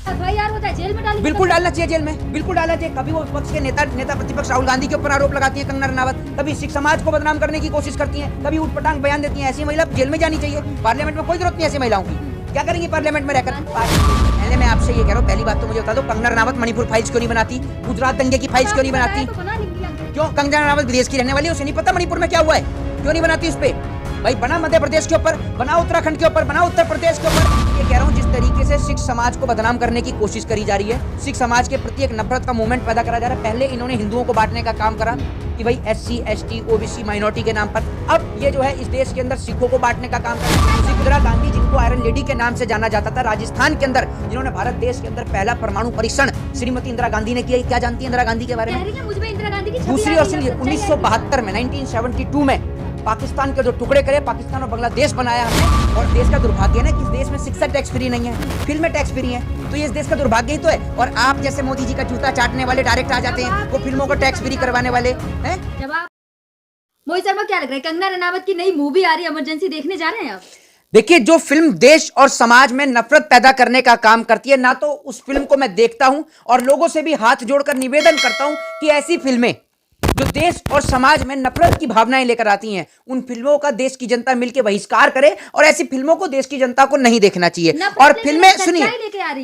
FIR होता है, jail में डाली। बिल्कुल डालना चाहिए, जेल में बिल्कुल डालना चाहिए। कभी वो विपक्ष के नेता प्रतिपक्ष राहुल गांधी के ऊपर आरोप लगाती है कंगना रनावत, कभी सिख समाज को बदनाम करने की कोशिश करती हैं, कभी उटपटांग बयान देती हैं। ऐसी महिला जेल में जानी चाहिए। पार्लियामेंट में कोई जरूरत नहीं ऐसी महिलाओं की। क्या करेंगी पार्लियामेंट में रहकर? पहले मैं आपसे ये कह रहा हूँ, पहली बात तो मुझे बता दो, कंगना रनावत मणिपुर फाइल्स क्यों नहीं बनाती? गुजरात दंगे की फाइल्स क्यों नहीं बनाती? क्यों? कंगना रनावत विदेश की रहने वाली है, उसे नहीं पता मणिपुर में क्या हुआ है? क्यों नहीं बनाती उस पर? भाई बना मध्य प्रदेश के ऊपर, बना उत्तराखंड के ऊपर, बना उत्तर प्रदेश के ऊपर। ये कह रहा हूँ, जिस तरीके से सिख समाज को बदनाम करने की कोशिश करी जा रही है, सिख समाज के प्रति एक नफरत का मूवमेंट पैदा करा जा रहा है। पहले इन्होंने हिंदुओं को बांटने का काम करा कि भाई SC ST OBC माइनॉरिटी के नाम पर। अब ये जो है इस देश के अंदर सिखों को बांटने का काम कर रहा है। इंदिरा गांधी, जिनको आयरन लेडी के नाम से जाना जाता था, राजस्थान के अंदर जिन्होंने भारत देश के अंदर पहला परमाणु परीक्षण श्रीमती इंदिरा गांधी ने किया। क्या जानती है इंदिरा गांधी के बारे में? दूसरी और 1972 में 1972 में पाकिस्तान के जो टुकड़े करे, पाकिस्तान और बांग्लादेश बनाया हमने। और देश का दुर्भाग्य है ना कि इस देश में शिक्षा टैक्स फ्री नहीं है, फिल्में टैक्स फ्री हैं। तो ये इस देश का दुर्भाग्य ही तो है। और आप जैसे मोदी जी का जूता चाटने वाले डायरेक्ट आ जाते हैं, वो फिल्मों को टैक्स फ्री करवाने वाले हैं। मोहित शर्मा, क्या लग रहा है कंगना रनावत की नई मूवी आ रही है इमरजेंसी, देखने जा रहे हैं आप? देखिए, जो फिल्म देश और समाज में नफरत पैदा करने का काम करती है ना, तो उस फिल्म को मैं देखता हूं और लोगों से भी हाथ जोड़कर निवेदन करता हूं कि ऐसी फिल्में जो देश और समाज में नफरत की भावनाएं लेकर आती हैं, उन फिल्मों का देश की जनता मिलकर बहिष्कार करे। और ऐसी फिल्मों को देश की जनता को नहीं देखना चाहिए। और फिल्में, सुनिए,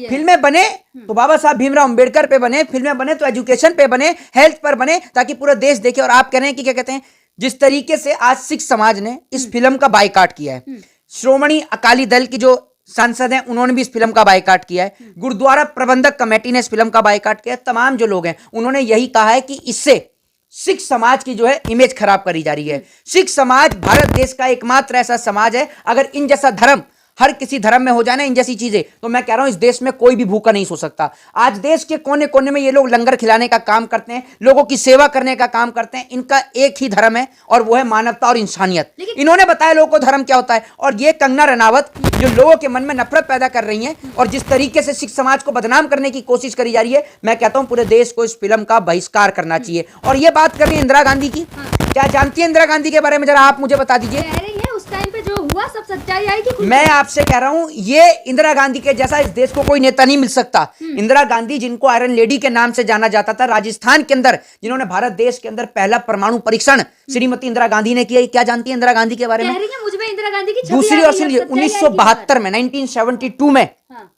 फिल्में बने तो बाबा साहब भीमराव अंबेडकर पे बने, फिल्में बने तो एजुकेशन पे बने, हेल्थ पर बने, ताकि पूरा देश देखे। और आप कह रहे हैं कि क्या कहते हैं, जिस तरीके से आज सिख समाज ने इस फिल्म का बायकॉट किया है, श्रोमणी अकाली दल की जो सांसद हैं उन्होंने भी इस फिल्म का बायकॉट किया है, गुरुद्वारा प्रबंधक कमेटी ने इस फिल्म का बायकॉट किया है, तमाम जो लोग हैं उन्होंने यही कहा है कि इससे सिख समाज की जो है इमेज खराब करी जा रही है। सिख समाज भारत देश का एकमात्र ऐसा समाज है, अगर इन जैसा धर्म हर किसी धर्म में हो जाए ना, इन जैसी चीजें, तो मैं कह रहा हूं इस देश में कोई भी भूखा नहीं सो सकता। आज देश के कोने कोने में ये लोग लंगर खिलाने का काम करते हैं, लोगों की सेवा करने का काम करते हैं। इनका एक ही धर्म है और वो है मानवता और इंसानियत। इन्होंने बताया लोगों को धर्म क्या होता है। और ये कंगना रनावत जो लोगों के मन में नफरत पैदा कर रही हैं और जिस तरीके से सिख समाज को बदनाम करने की कोशिश करी जा रही है, मैं कहता हूं पूरे देश को इस फिल्म का बहिष्कार करना चाहिए। और ये बात कर रही है इंदिरा गांधी की, क्या जानती है इंदिरा गांधी के बारे में, जरा आप मुझे बता दीजिए। उस टाइम पे जो हुआ सब सच्चाई आई कि मैं आपसे कह रहा हूं, ये इंदिरा गांधी के जैसा इस देश को कोई नेता नहीं मिल सकता। इंदिरा गांधी, जिनको आयरन लेडी के नाम से जाना जाता था, राजस्थान के अंदर जिन्होंने भारत देश के अंदर पहला परमाणु परीक्षण श्रीमती इंदिरा गांधी ने किया। क्या जानती है इंदिरा गांधी के बारे में? इंदिरा गांधी की दूसरी और 1972 में 1972 में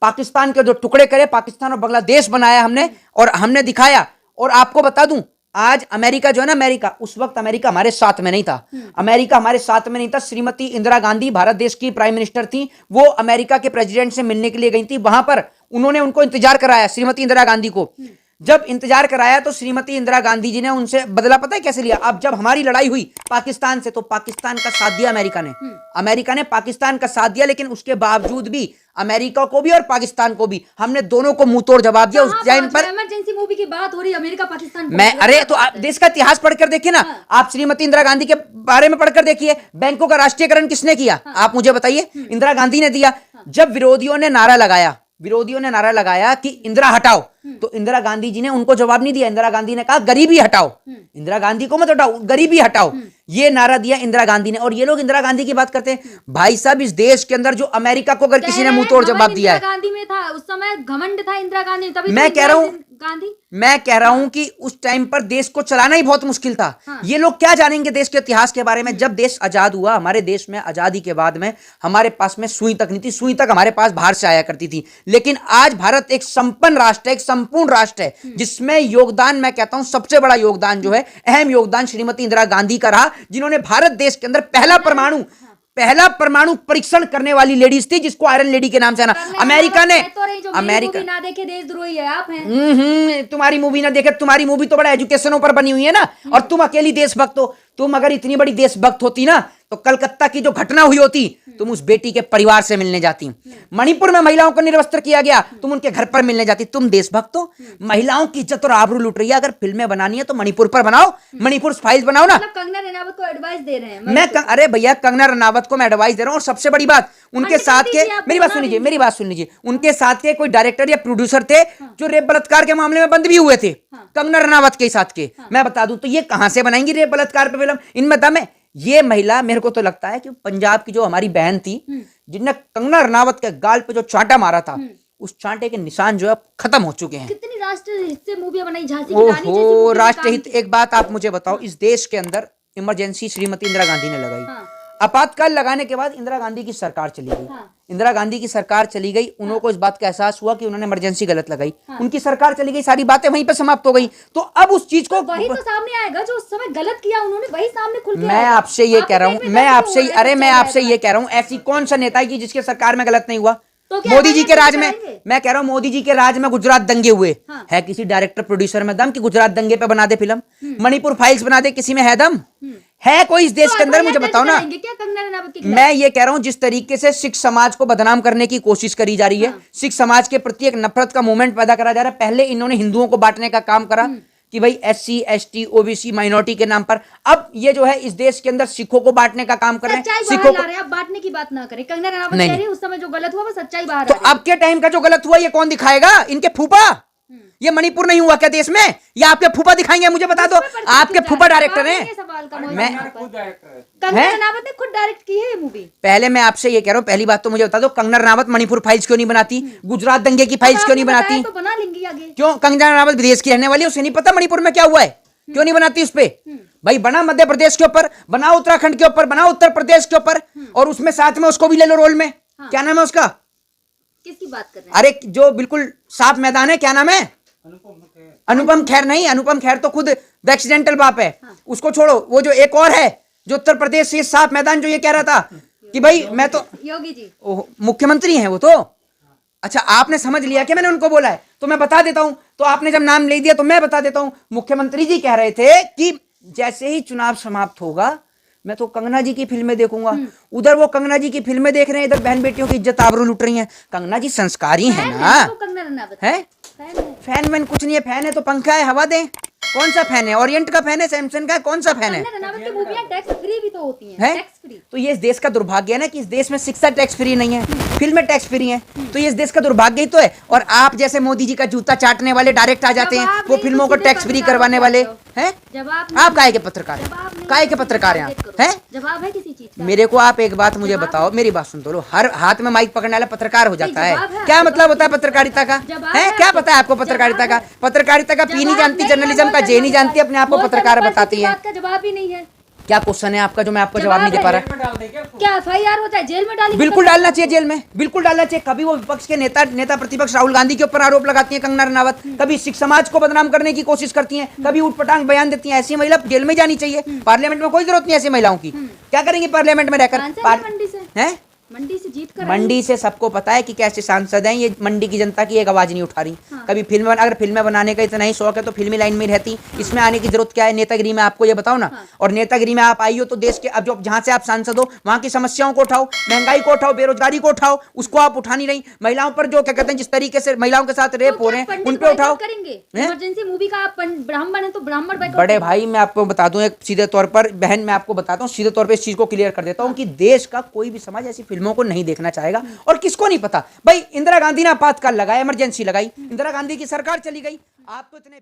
पाकिस्तान के जो टुकड़े करे, पाकिस्तान और बांग्लादेश बनाया हमने और हमने दिखाया। और आपको बता दूं, आज अमेरिका जो है ना, अमेरिका, उस वक्त अमेरिका हमारे साथ में नहीं था। अमेरिका हमारे साथ में नहीं था। श्रीमती इंदिरा गांधी भारत देश की प्राइम मिनिस्टर थी, वो अमेरिका के प्रेसिडेंट से मिलने के लिए गई थी। वहां पर उन्होंने उनको इंतजार कराया, श्रीमती इंदिरा गांधी को। जब इंतजार कराया तो श्रीमती इंदिरा गांधी जी ने उनसे बदला पता है कैसे लिया? अब जब हमारी लड़ाई हुई पाकिस्तान से, तो पाकिस्तान का साथ दिया अमेरिका ने। अमेरिका ने पाकिस्तान का साथ दिया, लेकिन उसके बावजूद भी अमेरिका को भी और पाकिस्तान को भी हमने दोनों को मुंह तोड़ जवाब दिया। उस टाइम पर इमरजेंसी मूवी की बात हो रही है, अमेरिका पाकिस्तान मैं, अरे तो आप देश का इतिहास पढ़कर देखिए ना। आप श्रीमती इंदिरा गांधी के बारे में पढ़कर देखिए, बैंकों का राष्ट्रीयकरण किसने किया? आप मुझे बताइए। इंदिरा गांधी ने दिया। जब विरोधियों ने नारा लगाया कि इंदिरा हटाओ, तो इंदिरा गांधी जी ने उनको जवाब नहीं दिया। इंदिरा गांधी ने कहा गरीबी हटाओ, इंदिरा गांधी को मत हटाओ, गरीबी हटाओ। ये नारा दिया इंदिरा गांधी ने। और ये लोग इंदिरा गांधी की बात करते हैं। भाई साहब, इस देश के अंदर जो अमेरिका को अगर किसी ने मुंह तोड़ जवाब दिया है, गांधी में था उस समय, घमंड था इंदिरा गांधी, तभी मैं कह रहा हूं कि उस टाइम पर देश को चलाना ही बहुत मुश्किल था। ये लोग क्या जानेंगे देश के इतिहास के बारे में? जब देश आजाद हुआ, हमारे देश में आजादी के बाद में हमारे पास में सुई तक नहीं थी, सुई तक हमारे पास बाहर से आया करती थी। लेकिन आज भारत एक संपन्न राष्ट्र है, एक संपूर्ण राष्ट्र है, जिसमें योगदान, मैं कहता हूं सबसे बड़ा योगदान जो है, अहम योगदान श्रीमती इंदिरा गांधी का रहा, जिन्होंने भारत देश के अंदर पहला परमाणु परीक्षण करने वाली लेडीज थी, जिसको आयरन लेडी के नाम से ना अमेरिका ने। अमेरिका ना देखे देशद्रोही है आप हैं। तुम्हारी मूवी ना देखे, तुम्हारी मूवी तो बड़ा एजुकेशनों पर बनी हुई है ना, और तुम अकेली देशभक्त हो। तुम अगर इतनी बड़ी देशभक्त होती ना, तो कलकत्ता की जो घटना हुई होती, तुम उस बेटी के परिवार से मिलने जाती। मणिपुर में महिलाओं को निर्वस्त्र किया गया, तुम उनके घर पर मिलने जाती। तुम देशभक्त हो। महिलाओं की इज्जत और आबरू लूट रही है। अगर फिल्में बनानी है तो मणिपुर पर बनाओ, मणिपुर फाइल्स बनाओ ना। कंगना रनावत को एडवाइस दे रहे हैं। अरे भैया, कंगना रनावत को मैं एडवाइस दे रहा हूँ। और सबसे बड़ी बात, उनके साथ के, मेरी बात सुन लीजिए, उनके साथ के कोई डायरेक्टर या प्रोड्यूसर थे जो रेप बलात्कार के मामले में बंद भी हुए थे, कंगना रनावत के साथ के। मैं बता दूं, तो ये कहां से बनाएंगी रेप बलात्कार पे फिल्म? इनमें दम है। ये महिला, मेरे को तो लगता है कि पंजाब की जो हमारी बहन थी, जिनने कंगना रनावत के गाल पे जो चांटा मारा था, उस चांटे के निशान जो है खत्म हो चुके हैं। कितनी राष्ट्रहित से मूवियां बनाई, झांसी की रानी जैसी ओहो, मूवी में राष्ट्रहित। काम एक बात आप मुझे बताओ, इस देश के अंदर इमरजेंसी श्रीमती इंदिरा गांधी ने लगाई। हाँ। आपातकाल लगाने के बाद इंदिरा गांधी की सरकार चली गई। हाँ। इंदिरा गांधी की सरकार चली गई, उनको इस बात का एहसास हुआ कि उन्होंने इमरजेंसी गलत लगाई। हाँ। उनकी सरकार चली गई, सारी बातें वहीं पे समाप्त हो गई। तो अब उस चीज को वही तो सामने आएगा जो उस समय गलत किया उन्होंने, वही सामने खुल के मैं आएगा। आपसे ये कह रहा हूँ, मैं आपसे अरे मैं आपसे ये कह रहा हूँ, ऐसी कौन सा नेता है कि जिसके सरकार में गलत नहीं हुआ? तो क्या मोदी जी के राज में, करेंगे? मैं कह रहा हूँ मोदी जी के राज में गुजरात दंगे हुए। हाँ। है किसी डायरेक्टर प्रोड्यूसर में दम कि गुजरात दंगे पे बना दे फिल्म? मणिपुर फाइल्स बना दे, किसी में है दम? है कोई इस देश के अंदर? मुझे बताओ ना। क्या कंगना रनावत के खिलाफ? मैं ये कह रहा हूं जिस तरीके से सिख समाज को बदनाम करने की कोशिश करी जा रही है, सिख समाज के प्रति एक नफरत का मूवमेंट पैदा करा जा रहा है। पहले इन्होंने हिंदुओं को बांटने का काम करा कि भाई SC ST OBC माइनॉरिटी के नाम पर, अब ये जो है इस देश के अंदर सिखों को बांटने का काम कर रहे हैं। सच्चाई सिखों बाहर को ला रहे हैं, आप बांटने की बात ना करें। कंगना रनावत नहीं, कह रही है उस समय जो गलत हुआ वो सच्चाई बाहर तो आ रही है। अब के टाइम का जो गलत हुआ ये कौन दिखाएगा? इनके फूफा। ये मणिपुर नहीं हुआ क्या देश में? या आपके फूफा दिखाएंगे? मुझे बता दो, आपके फूफा डायरेक्टर हैं? मैं कंगना रनावत ने खुद डायरेक्ट की है ये मूवी। पहले मैं आपसे ये कह रहा हूँ, पहली बात तो मुझे बता दो, कंगना रनावत मणिपुर फाइल्स क्यों नहीं बनाती? गुजरात दंगे की फाइल्स क्यों नहीं बनाती? तो बना लेंगी आगे। क्यों? कंगना रनावत विदेश की रहने वाली है, उसे नहीं पता मणिपुर में क्या हुआ है? क्यों नहीं बनाती उस पे? भाई बना मध्य प्रदेश के ऊपर, बना उत्तराखंड के ऊपर, बना उत्तर प्रदेश के ऊपर, और उसमें साथ में उसको भी ले लो रोल में। क्या नाम है उसका? किसकी बात कर रहे हैं? अरे जो बिल्कुल साफ मैदान है, क्या नाम है? अनुपम खेर। नहीं, अनुपम खेर तो खुद द एक्सीडेंटल बाप है। उसको छोड़ो, वो जो एक और है जो उत्तर प्रदेश से साफ मैदान, जो ये कह रहा था कि भाई मैं तो योगी जी मुख्यमंत्री हैं वो तो। अच्छा, आपने समझ लिया कि मैंने उनको बोला है? तो मैं बता देता हूं, तो आपने जब नाम ले दिया तो मैं बता देता हूं। मुख्यमंत्री जी कह रहे थे कि जैसे ही चुनाव समाप्त होगा मैं तो कंगना जी की फिल्में देखूंगा। उधर वो कंगना जी की फिल्में देख रहे हैं, इधर बहन बेटियों की इज्जत आबरू लूट रही हैं। कंगना जी संस्कारी है ना? कंगना रनावत है फैन वैन कुछ नहीं है, फैन है तो पंखा है, हवा दे। कौन सा फैन है? ओरिएंट का फैन है, सैमसंग का? कौन सा फैन है? कंगना रनावत की मूवियां टैक्स फ्री भी तो होती हैं, है? Tax free. तो ये इस देश का दुर्भाग्य है ना कि इस देश में शिक्षा टैक्स फ्री नहीं है, फिल्में टैक्स फ्री हैं। तो ये इस देश का दुर्भाग्य ही तो है। और आप जैसे मोदी जी का जूता चाटने वाले डायरेक्ट आ जाते हैं, वो फिल्मों को टैक्स फ्री करवाने वाले हैं। आप काहे के पत्रकार? काहे के पत्रकार हैं आप? हैं? जवाब है किसी चीज का? मेरे को आप एक बात मुझे बताओ, मेरी बात सुन तो लो। हर हाथ में माइक पकड़ने वाला पत्रकार हो जाता है? क्या मतलब होता है पत्रकारिता का? है क्या पता है आपको पत्रकारिता का? पत्रकारिता का पी नहीं जानती, जर्नलिज्म का जे नहीं जानती, अपने आप को पत्रकार बताती है। का जवाब ही नहीं है। क्या क्वेश्चन है आपका जो मैं आपको जवाब नहीं दे पा रहा? क्या FIR होता है? जेल में डालेंगे? बिल्कुल डालना चाहिए, जेल में बिल्कुल डालना चाहिए। कभी वो विपक्ष के नेता प्रतिपक्ष राहुल गांधी के ऊपर आरोप लगाती है कंगना रनावत, कभी सिख समाज को बदनाम करने की कोशिश करती हैं, कभी उठपटांग बयान देती हैं। ऐसी महिला जेल में जानी चाहिए। पार्लियामेंट में कोई जरूरत नहीं ऐसी महिलाओं की। क्या करेंगी पार्लियामेंट में रहकर? मंडी से हैं? मंडी से जीत कर मंडी से सबको पता है कि कैसे सांसद हैं ये, मंडी की जनता की एक आवाज नहीं उठा रही। कभी फिल्म, अगर फिल्में बनाने का इतना ही शौक है तो फिल्मी लाइन में रहती, इसमें आने की जरूरत क्या है? नेतागिरी में आपको ये बताओ ना। और नेतागिरी में आप आई हो तो देश के, अब जो जहां से आप सांसद हो वहां की समस्याओं को उठाओ, महंगाई को उठाओ, बेरोजगारी को उठाओ, उसको आप उठा नहीं रही। महिलाओं पर जो क्या कहते हैं, जिस तरीके से महिलाओं के साथ रेप हो रहे हैं उन पे उठाओ। इमरजेंसी मूवी का आप ब्राह्मण है तो ब्राह्मण बड़े भाई मैं आपको बता दूं एक सीधे तौर पर, बहन मैं आपको बताता हूं सीधे तौर पे इस चीज को क्लियर कर देता हूं कि देश का कोई भी समाज ऐसी फिल्मों को नहीं देखना चाहेगा। और किसको नहीं पता भाई, इंदिरा गांधी ने आपातकाल लगाया, इमरजेंसी लगाई, इंदिरा गांधी की सरकार चली गई। आप तो इतने